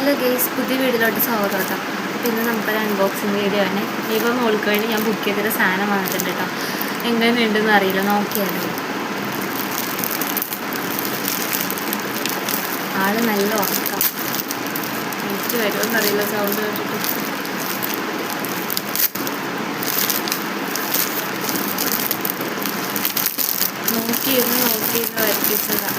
Hello guys, പുതിയ വീഡിയോയിലോട്ട് സ്വാഗതം കേട്ടോ. അപ്പോൾ ഇന്ന് നമുക്കൊരു അൺബോക്സിങ് വീഡിയോ ആണ്. ഇപ്പം മോൾക്ക് വേണ്ടി ഞാൻ ബുക്ക് ചെയ്തൊരു സാധനം വന്നിട്ടുണ്ട് കേട്ടോ. എങ്ങനെയുണ്ടെന്ന് അറിയില്ല, നോക്കിയാലോ. ആള് നല്ല ഉറക്കം, എനിക്ക് വരുമെന്നറിയില്ല സൗണ്ട് കേട്ടിട്ട്. നോക്കിയിരുന്ന് വരുത്തിച്ചതാണ്.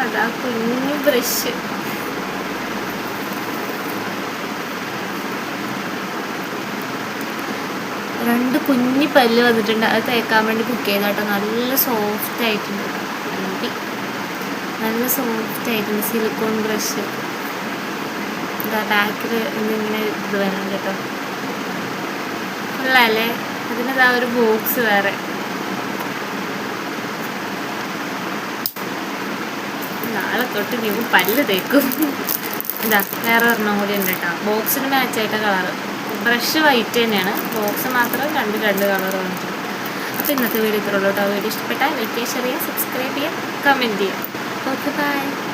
അതാ കുഞ്ഞു ബ്രഷ്. രണ്ട് കുഞ്ഞി പല്ല് വന്നിട്ടുണ്ട്, അത് തേക്കാൻ വേണ്ടി ബുക്ക് ചെയ്താട്ടോ. നല്ല സോഫ്റ്റ് ആയിട്ടുണ്ട്, നല്ല സോഫ്റ്റ് ആയിട്ടുണ്ട്. Silicone brush. എന്താ ബാക്കിൽ ഇങ്ങനെ ഇത് വേണം കേട്ടോ. ഉള്ളല്ലേ, അതിനതാ ഒരു ബോക്സ് വേറെ. നാളെ തൊട്ട് നീ പല്ല് തേക്കും. ഇതാ വേറെ ഒരെണ്ണം കൂടി ഉണ്ട് കേട്ടോ. ബോക്സിന് മാച്ചായിട്ട കളറ്. ബ്രഷ് വൈറ്റ് തന്നെയാണ്, ബോക്സ് മാത്രം രണ്ട് കളർ വന്നിട്ടുണ്ട്. അപ്പോൾ ഇന്നത്തെ വീഡിയോ ഇത്രയുള്ളൂ കേട്ടോ. വീഡിയോ ഇഷ്ടപ്പെട്ടാൽ ലൈക്ക് ചെയ്യുക, ഷെയർ ചെയ്യുക, സബ്സ്ക്രൈബ് ചെയ്യുക, കമൻറ്റ് ചെയ്യുക. Okay, by.